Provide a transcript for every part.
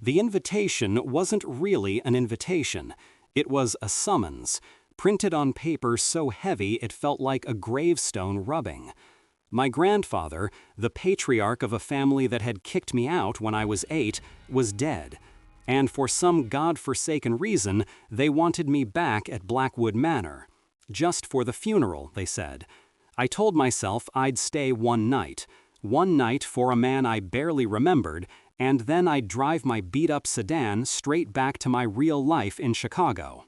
The invitation wasn't really an invitation. It was a summons, printed on paper so heavy it felt like a gravestone rubbing. My grandfather, the patriarch of a family that had kicked me out when I was 8, was dead. And for some God-forsaken reason, they wanted me back at Blackwood Manor. Just for the funeral, they said. I told myself I'd stay one night for a man I barely remembered, and then I'd drive my beat-up sedan straight back to my real life in Chicago.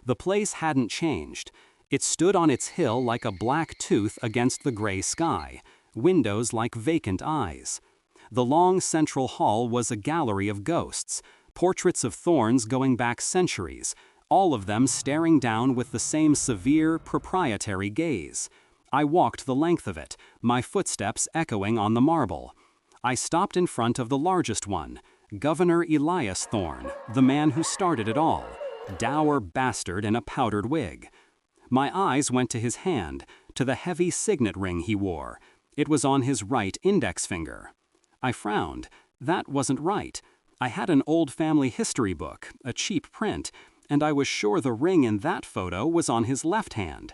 The place hadn't changed. It stood on its hill like a black tooth against the gray sky, windows like vacant eyes. The long central hall was a gallery of ghosts, portraits of thorns going back centuries, all of them staring down with the same severe, proprietary gaze. I walked the length of it, my footsteps echoing on the marble. I stopped in front of the largest one, Governor Elias Thorne, the man who started it all, dour bastard in a powdered wig. My eyes went to his hand, to the heavy signet ring he wore. It was on his right index finger. I frowned. That wasn't right. I had an old family history book, a cheap print, and I was sure the ring in that photo was on his left hand.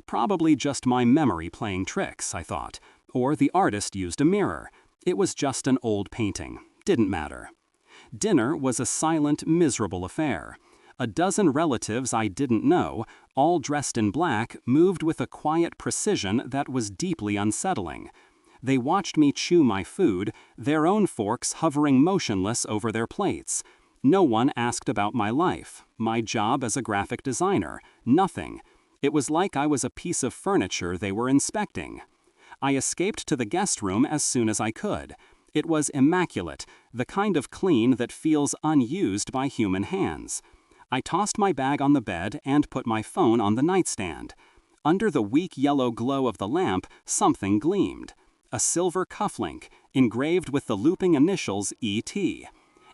Probably just my memory playing tricks, I thought, or the artist used a mirror. It was just an old painting. Didn't matter. Dinner was a silent, miserable affair. A dozen relatives I didn't know, all dressed in black, moved with a quiet precision that was deeply unsettling. They watched me chew my food, their own forks hovering motionless over their plates. No one asked about my life, my job as a graphic designer, nothing. It was like I was a piece of furniture they were inspecting. I escaped to the guest room as soon as I could. It was immaculate, the kind of clean that feels unused by human hands. I tossed my bag on the bed and put my phone on the nightstand. Under the weak yellow glow of the lamp, something gleamed. A silver cufflink, engraved with the looping initials E.T.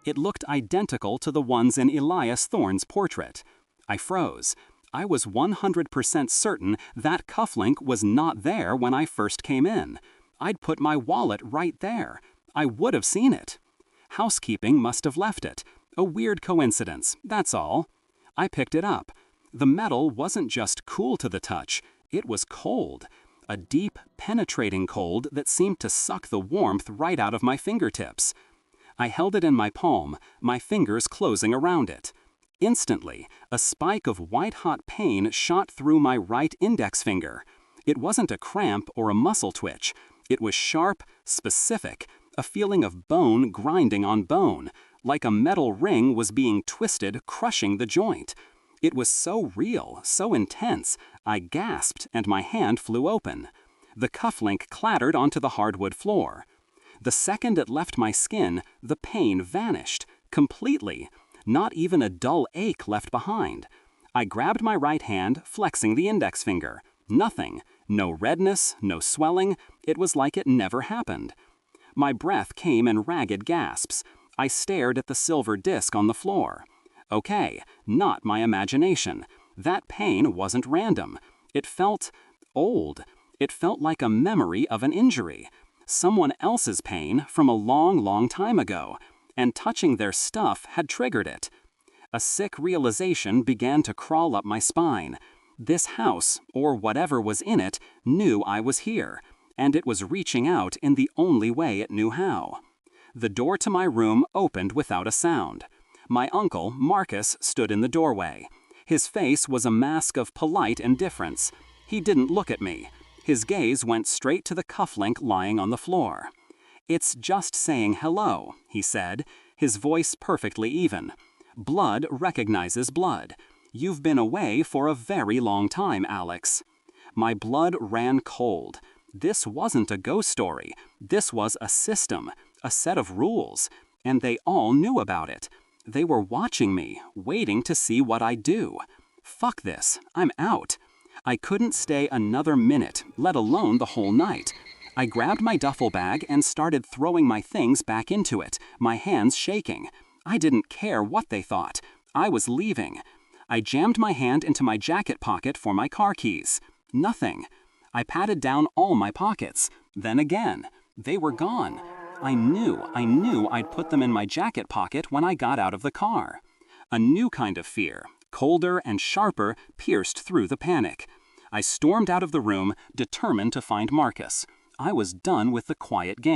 It looked identical to the ones in Elias Thorne's portrait. I froze. I was 100% certain that cufflink was not there when I first came in. I'd put my wallet right there. I would have seen it. Housekeeping must have left it. A weird coincidence, that's all. I picked it up. The metal wasn't just cool to the touch, it was cold. A deep, penetrating cold that seemed to suck the warmth right out of my fingertips. I held it in my palm, my fingers closing around it. Instantly, a spike of white-hot pain shot through my right index finger. It wasn't a cramp or a muscle twitch. It was sharp, specific, a feeling of bone grinding on bone, like a metal ring was being twisted, crushing the joint. It was so real, so intense, I gasped and my hand flew open. The cufflink clattered onto the hardwood floor. The second it left my skin, the pain vanished, completely. Not even a dull ache left behind. I grabbed my right hand, flexing the index finger. Nothing. No redness, no swelling. It was like it never happened. My breath came in ragged gasps. I stared at the silver disc on the floor. Okay, not my imagination. That pain wasn't random. It felt old. It felt like a memory of an injury. Someone else's pain from a long, long time ago. And touching their stuff had triggered it. A sick realization began to crawl up my spine. This house, or whatever was in it, knew I was here, and it was reaching out in the only way it knew how. The door to my room opened without a sound. My uncle, Marcus, stood in the doorway. His face was a mask of polite indifference. He didn't look at me. His gaze went straight to the cufflink lying on the floor. "It's just saying hello," he said, his voice perfectly even. "Blood recognizes blood. You've been away for a very long time, Alex." My blood ran cold. This wasn't a ghost story. This was a system, a set of rules, and they all knew about it. They were watching me, waiting to see what I'd do. Fuck this, I'm out. I couldn't stay another minute, let alone the whole night. I grabbed my duffel bag and started throwing my things back into it, my hands shaking. I didn't care what they thought. I was leaving. I jammed my hand into my jacket pocket for my car keys. Nothing. I patted down all my pockets. Then again. They were gone. I knew I'd put them in my jacket pocket when I got out of the car. A new kind of fear, colder and sharper, pierced through the panic. I stormed out of the room, determined to find Marcus. I was done with the quiet game.